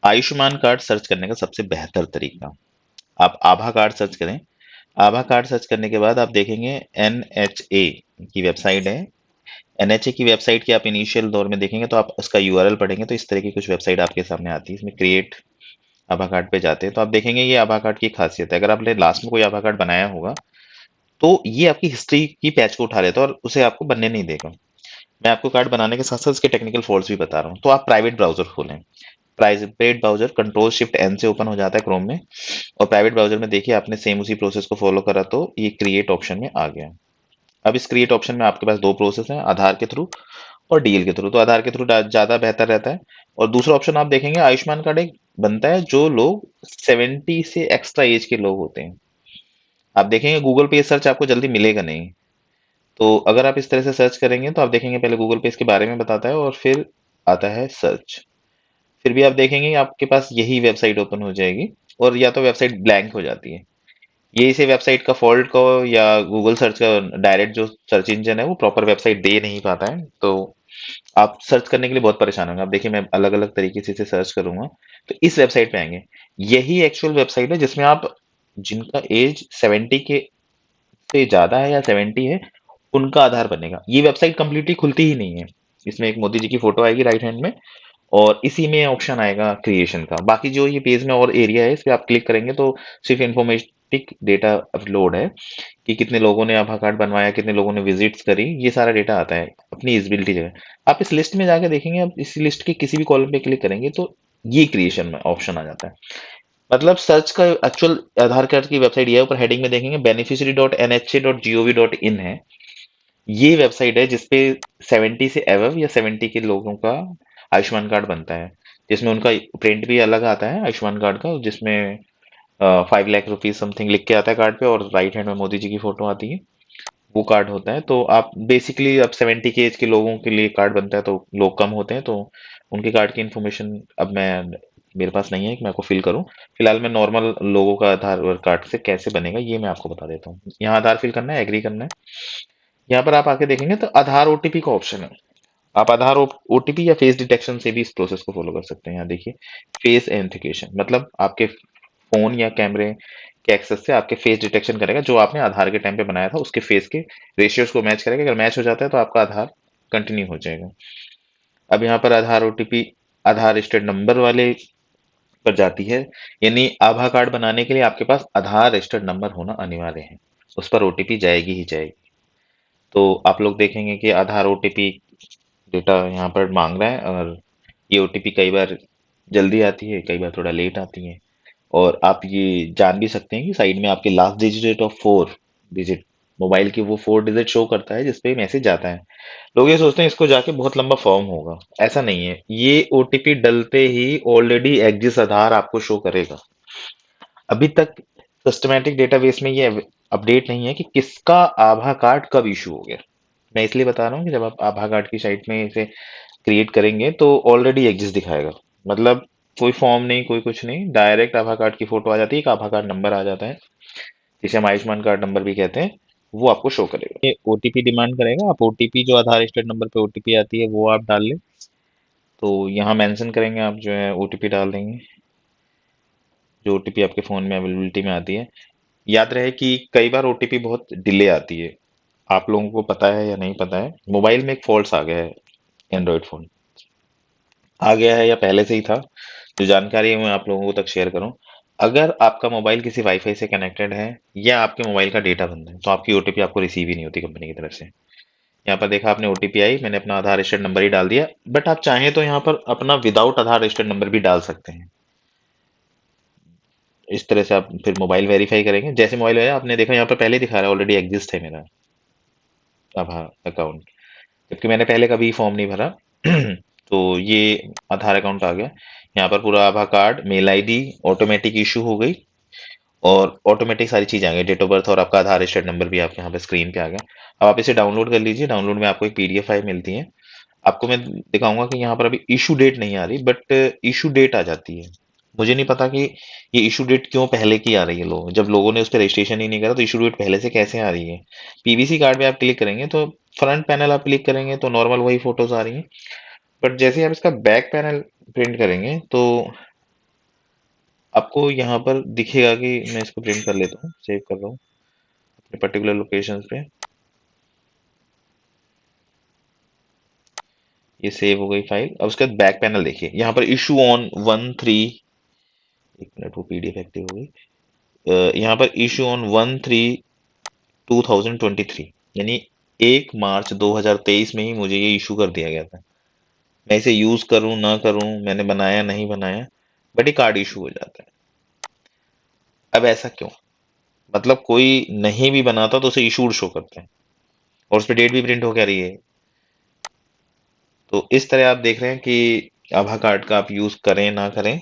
Ayushman card search करने का सबसे बेहतर तरीका, आप आभा कार्ड सर्च करें। आभा कार्ड सर्च करने के बाद आप देखेंगे एनएचए की वेबसाइट है। एनएचए की वेबसाइट की आप इनिशियल दौर में देखेंगे तो आप उसका यूआरएल पढ़ेंगे तो इस तरह की कुछ वेबसाइट आपके सामने आती है। इसमें क्रिएट आभा कार्ड पे जाते हैं तो आप देखेंगे ये आभा कार्ड की खासियत है। अगर आपने लास्ट में कोई आभा कार्ड बनाया होगा तो ये आपकी हिस्ट्री की पैच को उठा लेता है और उसे आपको बनने नहीं देगा। मैं आपको कार्ड बनाने के साथ साथ उसके टेक्निकल फॉल्ट्स भी बता रहा हूँ। तो आप प्राइवेट ब्राउजर खोलें। Private browser control shift N से ओपन हो जाता है क्रोम में। और प्राइवेट ब्राउजर में देखिए आपने सेम उसी प्रोसेस को फॉलो करा तो ये क्रिएट ऑप्शन में आ गया। अब इस क्रिएट ऑप्शन में आपके पास दो प्रोसेस हैं, आधार के थ्रू और डीएल के थ्रू। तो आधार के थ्रू ज्यादा बेहतर रहता है। और दूसरा ऑप्शन आप देखेंगे आयुष्मान कार्ड एक बनता है जो लोग 70 से एक्स्ट्रा एज के लोग होते हैं। आप देखेंगे गूगल पे सर्च आपको जल्दी मिलेगा नहीं। तो अगर आप इस तरह से सर्च करेंगे तो आप देखेंगे पहले गूगल पे इसके बारे में बताता है और फिर आता है सर्च। फिर भी आप देखेंगे आपके पास यही वेबसाइट ओपन हो जाएगी और या तो वेबसाइट ब्लैंक हो जाती है। ये इसे वेबसाइट का फॉल्ट को या गूगल सर्च का डायरेक्ट जो सर्च इंजन है वो प्रॉपर वेबसाइट दे नहीं पाता है। तो आप सर्च करने के लिए बहुत परेशान होंगे। आप देखिए मैं अलग अलग तरीके से इसे सर्च करूंगा तो इस वेबसाइट पे आएंगे। यही एक्चुअल वेबसाइट है जिसमें आप जिनका एज 70 के से ज्यादा है या 70 है उनका आधार बनेगा। ये वेबसाइट कंप्लीटली खुलती ही नहीं है। इसमें एक मोदी जी की फोटो आएगी राइट हैंड में और इसी में ऑप्शन आएगा क्रिएशन का। बाकी जो ये पेज में और एरिया है इस पे आप क्लिक करेंगे तो सिर्फ इंफॉर्मेटिक डेटा अपलोड है कि कितने लोगों ने आधार कार्ड बनवाया, कितने लोगों ने विजिट्स करी, ये सारा डेटा आता है अपनी इजिबिलिटी जगह। आप इस लिस्ट में जाके देखेंगे, आप इस लिस्ट के किसी भी कॉलम पे क्लिक करेंगे तो ये क्रिएशन में ऑप्शन आ जाता है। मतलब सर्च का एक्चुअल आधार कार्ड की वेबसाइट ये है। ऊपर हेडिंग में देखेंगे beneficiary.nha.gov.in है। ये वेबसाइट है जिसपे 70 से एवव या 70 के लोगों का आयुष्मान कार्ड बनता है। जिसमें उनका प्रिंट भी अलग आता है आयुष्मान कार्ड का, जिसमें 5 लाख रुपीज समथिंग लिख के आता है कार्ड पे और राइट हैंड में मोदी जी की फोटो आती है। वो कार्ड होता है। तो आप बेसिकली अब 70 के एज के लोगों के लिए कार्ड बनता है तो लोग कम होते हैं तो उनके कार्ड की इन्फॉर्मेशन अब मैं मेरे पास नहीं है कि मैं आपको फिल करूं। फिलहाल मैं नॉर्मल लोगों का आधार कार्ड से कैसे बनेगा ये मैं आपको बता देता हूँ। यहाँ आधार फिल करना है, एग्री करना है। यहाँ पर आप आके देखेंगे तो आधार ओटीपी का ऑप्शन है। आप आधार ओटीपी या फेस डिटेक्शन से भी इस प्रोसेस को फॉलो कर सकते हैं। यहाँ देखिए फेस आइडेंटिफिकेशन, मतलब आपके फोन या कैमरे के एक्सेस से आपके फेस डिटेक्शन करेगा। जो आपने आधार के टाइम पे बनाया था उसके फेस के रेशियोज को मैच करेगा। अगर मैच हो जाता है तो आपका आधार कंटिन्यू हो जाएगा। अब यहाँ पर आधार ओटीपी आधार रजिस्टर्ड नंबर वाले पर जाती है। यानी आभा कार्ड बनाने के लिए आपके पास आधार रजिस्टर्ड नंबर होना अनिवार्य है। उस पर ओटीपी जाएगी ही जाएगी। तो आप लोग देखेंगे कि आधार ओटीपी डेटा यहाँ पर मांग रहा है और ये ओटीपी कई बार जल्दी आती है, कई बार थोड़ा लेट आती है। और आप ये जान भी सकते हैं कि साइड में आपके last digit of 4 digit mobile की वो 4 डिजिट शो करता है जिसपे मैसेज जाता है। लोग ये सोचते हैं इसको जाके बहुत लंबा फॉर्म होगा। ऐसा नहीं है, ये ओटीपी डलते ही ऑलरेडी एग्जिस्ट आधार आपको शो करेगा। अभी तक सिस्टमैटिक डेटाबेस में ये अपडेट नहीं है कि किसका आभा कार्ड कब इशू हो गया। मैं इसलिए बता रहा हूँ कि जब आप आभा कार्ड की साइट में इसे क्रिएट करेंगे तो ऑलरेडी एग्जिस्ट दिखाएगा। मतलब कोई फॉर्म नहीं, कोई कुछ नहीं, डायरेक्ट आभा कार्ड की फोटो आ जाती है, एक आभा कार्ड नंबर आ जाता है जिसे हम आयुष्मान कार्ड नंबर भी कहते हैं। वो आपको शो करेगा। ये ओटीपी डिमांड करेगा। आप ओटीपी जो आधार रजिस्टर्ड नंबर पे ओटीपी आती है वो आप डाल लें। तो यहाँ मेंशन करेंगे, आप जो है ओटीपी डाल देंगे जो ओटीपी आपके फोन में अवेलेबिलिटी में आती है। याद रहे कि कई बार ओटीपी बहुत डिले आती है। आप लोगों को पता है या नहीं पता है, मोबाइल में एक फॉल्ट आ गया है। एंड्रॉइड फोन आ गया है या पहले से ही था, जो जानकारी है मैं आप लोगों को तक शेयर करूं। अगर आपका मोबाइल किसी वाईफाई से कनेक्टेड है या आपके मोबाइल का डेटा बंद है तो आपकी ओटीपी आपको रिसीव ही नहीं होती कंपनी की तरफ से। यहाँ पर देखा आपने ओटीपी आई, मैंने अपना आधार रजिस्टर्ड नंबर ही डाल दिया। बट आप चाहें तो यहाँ पर अपना विदाउट आधार रजिस्टर्ड नंबर भी डाल सकते हैं। इस तरह से आप फिर मोबाइल वेरीफाई करेंगे। जैसे मोबाइल है आपने देखा यहाँ पर पहले ही दिखा रहा है ऑलरेडी एग्जिस्ट है मेरा आधार अकाउंट, जबकि मैंने पहले कभी फॉर्म नहीं भरा। तो ये आधार अकाउंट आ गया। यहाँ पर पूरा Aadhaar card, mail ID automatic issue हो गई और ऑटोमेटिक सारी चीजें आ गई। डेट ऑफ बर्थ और आपका आधार रजिस्टर्ड नंबर भी आपके यहाँ पे स्क्रीन पे आ गया। अब आप इसे डाउनलोड कर लीजिए। डाउनलोड में आपको एक पीडीएफ फाइल मिलती है। आपको मैं दिखाऊंगा कि यहाँ पर अभी इशू डेट नहीं आ रही बट इशू डेट आ जाती है। मुझे नहीं पता कि ये इशू डेट क्यों पहले की आ रही है। लोग जब लोगों ने उस पर रजिस्ट्रेशन ही नहीं करा तो इशू डेट पहले से कैसे आ रही है। पीवीसी कार्ड पे आप क्लिक करेंगे तो फ्रंट पैनल आप क्लिक करेंगे तो नॉर्मल वही फोटोज आ रही हैं। बट जैसे ही आप इसका बैक पैनल प्रिंट करेंगे तो आपको यहाँ पर दिखेगा कि मैं इसको प्रिंट कर लेता हूँ, सेव कर रहा हूँ अपने पर्टिकुलर लोकेशन पे। ये सेव हो गई फाइल। अब उसके बाद बैक पैनल देखिए, यहाँ पर इशू ऑन 1/3, एक मिनट, वो पीडीएफ एक्टिव हो गई। यहाँ पर इशू ऑन 1/3/2023, यानी 1 मार्च 2023 में ही मुझे ये इशू कर दिया गया था। मैं इसे यूज करूं ना करूं, मैंने बनाया नहीं बनाया, बट ये कार्ड इशू हो जाता है। अब ऐसा क्यों? मतलब कोई नहीं भी बनाता तो उसे इशूड शो करते हैं, और उस पर डेट भी प्रिंट हो क्या रही है। तो इस तरह आप देख रहे हैं कि आभा कार्ड का आप यूज करें ना करें,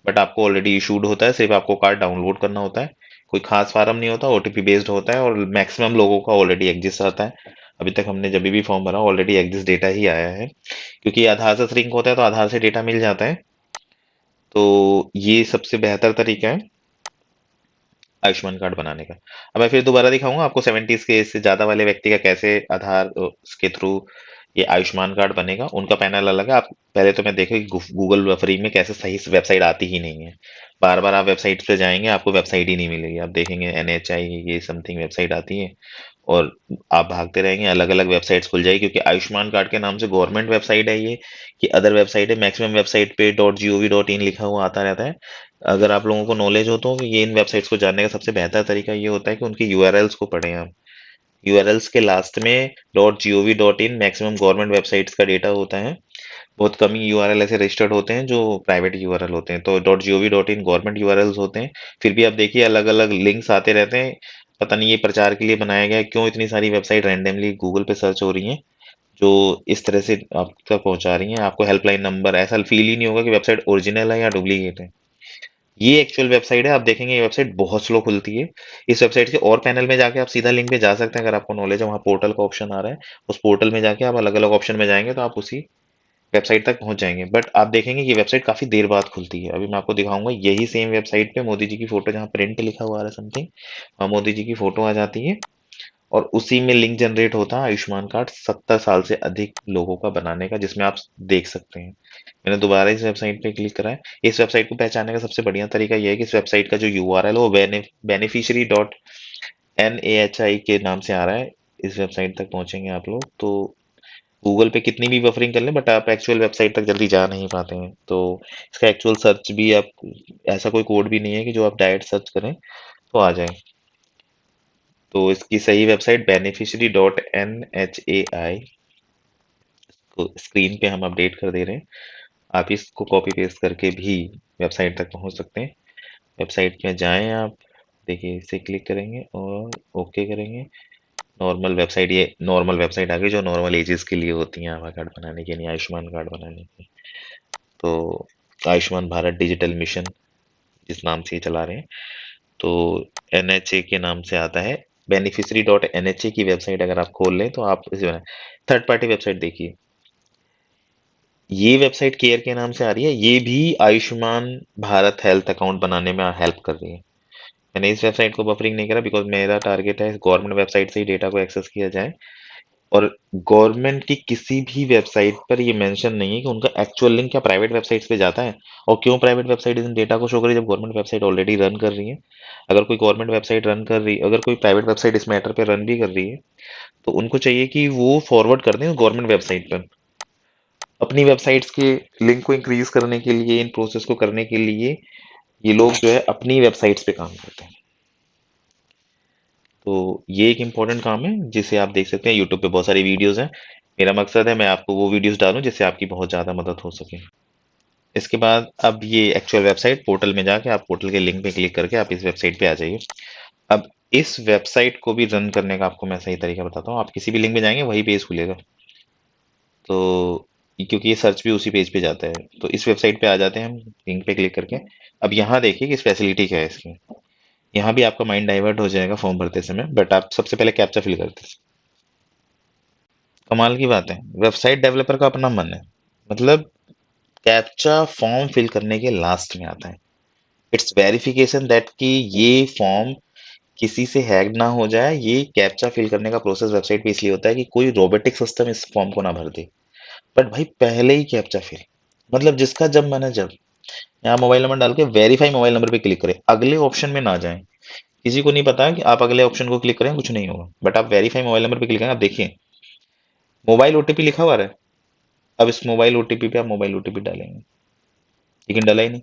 बट आपको ऑलरेडी इशूड होता है, सिर्फ आपको कार्ड डाउनलोड करना होता है। कोई खास फार्म नहीं होता, ओटीपी बेस्ड होता है, और मैक्सिमम लोगों का ऑलरेडी एग्जिस्ट आता है। अभी तक हमने जब भी फॉर्म भरा ऑलरेडी एग्जिस्ट डेटा ही आया है, क्योंकि ये आधार से लिंक होता है तो आधार से डेटा मिल जाता है। तो ये सबसे बेहतर तरीका है आयुष्मान कार्ड बनाने का। अब मैं फिर दोबारा दिखाऊंगा आपको 70s के इससे ज्यादा वाले व्यक्ति का कैसे आधार के थ्रू ये आयुष्मान कार्ड बनेगा। उनका पैनल अलग है। आप पहले तो मैं देखो कि गूगल फ्री में कैसे सही से वेबसाइट आती ही नहीं है। बार बार आप वेबसाइट पे जाएंगे, आपको वेबसाइट ही नहीं मिलेगी। आप देखेंगे NHI ये समथिंग वेबसाइट आती है, और आप भागते रहेंगे, अलग अलग वेबसाइट्स खुल जाएगी, क्योंकि आयुष्मान कार्ड के नाम से गवर्नमेंट वेबसाइट है ये, कि अदर वेबसाइट है। मैक्सिमम वेबसाइट पे .gov.in लिखा हुआ आता रहता है। अगर आप लोगों को नॉलेज हो तो ये इन वेबसाइट्स को जानने का सबसे बेहतर तरीका ये होता है कि उनकी यूआरएल्स को पढ़ें आप। यूआरएल्स के लास्ट में .gov.in मैक्सिमम गवर्नमेंट वेबसाइट्स का डेटा होता है। बहुत कम ही यूआरएल ऐसे रजिस्टर्ड होते हैं जो प्राइवेट यूआरएल होते हैं, तो .gov.in गवर्नमेंट यूआरएल्स होते हैं। फिर भी आप देखिए अलग अलग लिंक्स आते रहते हैं। पता नहीं ये प्रचार के लिए बनाया गया है, क्यों इतनी सारी वेबसाइट रैंडमली गूगल पे सर्च हो रही हैं जो इस तरह से आप तक पहुंचा रही हैं। आपको हेल्पलाइन नंबर ऐसा फील ही नहीं होगा कि वेबसाइट ओरिजिनल है या डुप्लीकेट है। ये एक्चुअल वेबसाइट है। आप देखेंगे ये वेबसाइट बहुत स्लो खुलती है। इस वेबसाइट के और पैनल में जाके आप सीधा लिंक पे जा सकते हैं, अगर आपको नॉलेज है। वहाँ पोर्टल का ऑप्शन आ रहा है, उस पोर्टल में जाके आप अलग अलग ऑप्शन में जाएंगे तो आप उसी वेबसाइट तक पहुंच जाएंगे। बट आप देखेंगे ये वेबसाइट काफी देर बाद खुलती है। अभी मैं आपको दिखाऊंगा यही सेम वेबसाइट पे मोदी जी की फोटो, जहाँ प्रिंट लिखा हुआ है समथिंग, वहाँ मोदी जी की फोटो आ जाती है, और उसी में लिंक जनरेट होता है आयुष्मान कार्ड 70 साल से अधिक लोगों का बनाने का, जिसमें आप देख सकते हैं। मैंने दोबारा इस वेबसाइट पे क्लिक करा है। इस वेबसाइट को पहचानने का सबसे बढ़िया तरीका यह है कि इस वेबसाइट का जो यूआरएल है वो beneficiary.NAHI के नाम से आ रहा है। इस वेबसाइट तक पहुंचेंगे आप लोग तो गूगल पे कितनी भी बफरिंग कर लें, बट आप एक्चुअल वेबसाइट तक जल्दी जा नहीं पाते हैं। तो इसका एक्चुअल सर्च भी आप, ऐसा कोई कोड भी नहीं है कि जो आप डायरेक्ट सर्च करें तो आ जाए। तो इसकी सही वेबसाइट beneficiary.NHAI को स्क्रीन पे हम अपडेट कर दे रहे हैं। आप इसको कॉपी पेस्ट करके भी वेबसाइट तक पहुंच सकते हैं। वेबसाइट में जाएं आप, देखिए इसे क्लिक करेंगे और ओके करेंगे। नॉर्मल वेबसाइट, ये नॉर्मल वेबसाइट आ गई जो नॉर्मल एजेस के लिए होती हैं आधार कार्ड बनाने के, यानी आयुष्मान कार्ड बनाने की। तो आयुष्मान भारत डिजिटल मिशन जिस नाम से ये चला रहे हैं, तो NHA के नाम से आता है। beneficiary.NHA की वेबसाइट अगर आप खोल लें तो आप इसे थर्ड पार्टी वेबसाइट देखिए। ये वेबसाइट केयर के नाम से आ रही है, ये भी आयुष्मान भारत हेल्थ अकाउंट बनाने में हेल्प कर रही है। मैंने इस वेबसाइट को बफरिंग नहीं करा, बिकॉज मेरा टारगेट है गवर्नमेंट वेबसाइट से ही डेटा को एक्सेस किया जाए। और गवर्नमेंट की किसी भी वेबसाइट पर ये मेंशन नहीं है कि उनका एक्चुअल लिंक क्या प्राइवेट वेबसाइट्स पे जाता है, और क्यों प्राइवेट वेबसाइट इन डेटा को शो करी जब गवर्नमेंट वेबसाइट ऑलरेडी रन कर रही है। अगर कोई गवर्नमेंट वेबसाइट रन कर रही, अगर कोई प्राइवेट वेबसाइट इस मैटर पे रन भी कर रही है, तो उनको चाहिए कि वो फॉरवर्ड कर दें गवर्नमेंट वेबसाइट पर। अपनी वेबसाइट्स के लिंक को इंक्रीज करने के लिए, इन प्रोसेस को करने के लिए ये लोग जो है अपनी वेबसाइट्स पे काम करते हैं। तो ये एक इम्पोर्टेंट काम है जिसे आप देख सकते हैं। यूट्यूब पे बहुत सारी वीडियोस हैं। मेरा मकसद है मैं आपको वो वीडियोस डालूं जिससे आपकी बहुत ज़्यादा मदद हो सके। इसके बाद अब ये एक्चुअल वेबसाइट पोर्टल में जाके आप पोर्टल के लिंक पे क्लिक करके आप इस वेबसाइट पे आ जाइए। अब इस वेबसाइट को भी रन करने का आपको मैं सही तरीका बताता हूँ। आप किसी भी लिंक में जाएंगे वही पेज खुलेगा। तो क्योंकि ये सर्च भी उसी पेज पे जाता है, तो इस वेबसाइट पे आ जाते हैं हम लिंक पे क्लिक करके। अब यहाँ देखिए कि इस फैसिलिटी क्या है इसकी। यहाँ भी आपका माइंड डाइवर्ट हो जाएगा फॉर्म भरते समय, बट आप सबसे पहले कैप्चा फिल करते हैं। कमाल की बात है, वेबसाइट डेवलपर का अपना मन है। मतलब कैप्चा फॉर्म फिल करने के लास्ट में आता है। इट्स वेरिफिकेशन दैट कि ये फॉर्म किसी से हैक ना हो जाए। ये कैप्चा फिल करने का प्रोसेस वेबसाइट पे इसलिए होता है कि कोई रोबोटिक सिस्टम इस फॉर्म को ना भर दे। बट भाई पहले ही कैप्चा फिल, मतलब जिसका जब मन है जब। यहाँ मोबाइल नंबर डाल के वेरीफाई मोबाइल नंबर पे क्लिक करें, अगले ऑप्शन में ना जाएं। किसी को नहीं पता कि आप अगले ऑप्शन को क्लिक करें कुछ नहीं होगा, बट आप वेरीफाई मोबाइल नंबर पे क्लिक करें, आप देखिए मोबाइल ओटीपी लिखा हुआ है। अब इस मोबाइल ओटीपी पे आप मोबाइल ओटीपी डालेंगे, लेकिन डाला ही नहीं।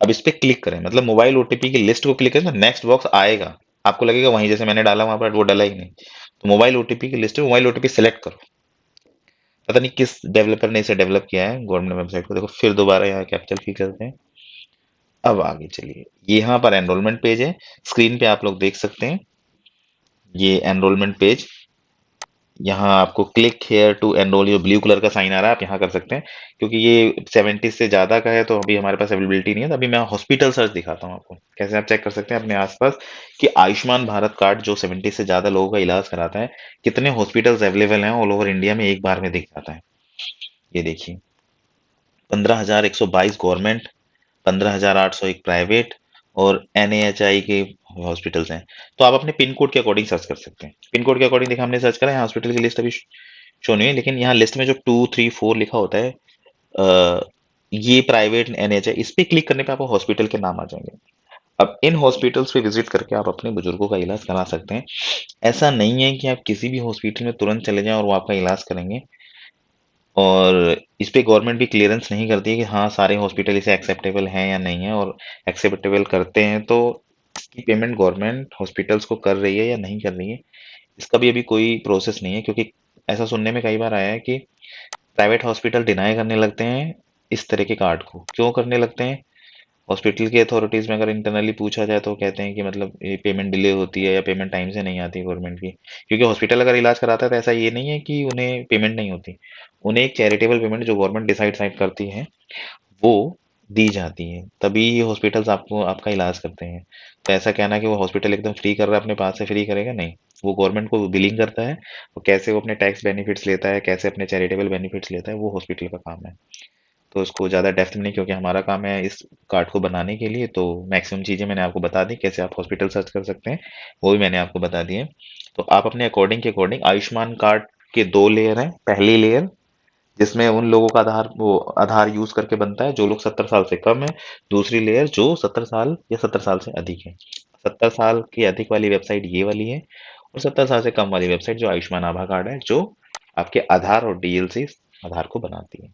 अब इस पे क्लिक करें, मतलब मोबाइल ओटीपी की लिस्ट को क्लिक करें तो नेक्स्ट बॉक्स आएगा, आपको लगेगा वहीं जैसे मैंने डाला वहां पर वो डाला ही नहीं। तो मोबाइल ओटीपी की लिस्ट में मोबाइल ओटीपी सेलेक्ट करो। पता नहीं किस डेवलपर ने इसे डेवलप किया है गवर्नमेंट वेबसाइट को। देखो फिर दोबारा यहाँ कैप्चर की करते हैं। अब आगे चलिए, यहाँ पर एनरोलमेंट पेज है, स्क्रीन पे आप लोग देख सकते हैं ये एनरोलमेंट पेज। यहाँ आपको क्लिक हेयर टू एनरोल, ये ब्लू कलर का साइन आ रहा है, आप यहाँ कर सकते हैं। क्योंकि ये 70 से ज्यादा का है तो अभी हमारे पास अवेलेबिलिटी नहीं है, तो अभी मैं हॉस्पिटल सर्च दिखाता हूँ आपको कैसे आप चेक कर सकते हैं अपने आसपास कि आयुष्मान भारत कार्ड जो 70 से ज्यादा लोगों का इलाज कराता है, कितने हॉस्पिटल्स अवेलेबल हैं ऑल ओवर इंडिया में, एक बार में दिख जाता है। ये देखिए, 15,122 गवर्नमेंट, 15,801 प्राइवेट और NAHI के हॉस्पिटल्स हैं। तो आप अपने पिन कोड के अकॉर्डिंग सर्च कर सकते हैं। पिन कोड के अकॉर्डिंग देखा हमने सर्च करा, यहाँ हॉस्पिटल की लिस्ट अभी शो नहीं है, लेकिन यहाँ लिस्ट में जो 2 3 4 लिखा होता है, अ, ये प्राइवेट NHI, इस पे क्लिक करने पे आपको हॉस्पिटल के नाम आ जाएंगे। अब इन हॉस्पिटल्स पे विजिट करके आप अपने बुजुर्गों का इलाज करा सकते हैं। ऐसा नहीं है कि आप किसी भी हॉस्पिटल में तुरंत चले जाएं और वो आपका इलाज करेंगे। और इस पे गवर्नमेंट भी क्लियरेंस नहीं करती है कि हाँ सारे हॉस्पिटल इसे एक्सेप्टेबल हैं या नहीं है, और एक्सेप्टेबल करते हैं तो इसकी पेमेंट गवर्नमेंट हॉस्पिटल्स को कर रही है या नहीं कर रही है, इसका भी अभी कोई प्रोसेस नहीं है। क्योंकि ऐसा सुनने में कई बार आया है कि प्राइवेट हॉस्पिटल डिनाई करने लगते हैं इस तरह के कार्ड को। क्यों करने लगते हैं? हॉस्पिटल की अथॉरिटीज में अगर इंटरनली पूछा जाए तो कहते हैं कि मतलब ये पेमेंट डिले होती है या पेमेंट टाइम से नहीं आती गवर्नमेंट की। क्योंकि हॉस्पिटल अगर इलाज कराता है तो ऐसा ये नहीं है कि उन्हें पेमेंट नहीं होती, उन्हें एक चैरिटेबल पेमेंट जो गवर्नमेंट डिसाइड साइड करती है वो दी जाती है, तभी ये हॉस्पिटल्स आपको आपका इलाज करते हैं। तो ऐसा कहना कि वो हॉस्पिटल एकदम फ्री कर रहा है अपने पास से फ्री करेगा, नहीं। वो गवर्नमेंट को बिलिंग करता है, वो कैसे वो अपने टैक्स बेनिफिट्स लेता है, कैसे अपने चैरिटेबल बेनिफिट्स लेता है, वो हॉस्पिटल का काम है। तो इसको ज़्यादा डेप्थ में नहीं, क्योंकि हमारा काम है इस कार्ड को बनाने के लिए, तो मैक्सिमम चीज़ें मैंने आपको बता दी, कैसे आप हॉस्पिटल सर्च कर सकते हैं वो भी मैंने आपको बता दी है। तो आप अपने अकॉर्डिंग के अकॉर्डिंग, आयुष्मान कार्ड के दो लेयर हैं। पहली लेयर जिसमें उन लोगों का आधार, वो आधार यूज करके बनता है जो लोग 70 साल से कम है। दूसरी लेयर जो 70 साल या 70 साल से अधिक है। 70 साल की अधिक वाली वेबसाइट ये वाली है, और 70 साल से कम वाली वेबसाइट जो आयुष्मान आभा कार्ड है, जो आपके आधार और DL से आधार को बनाती है।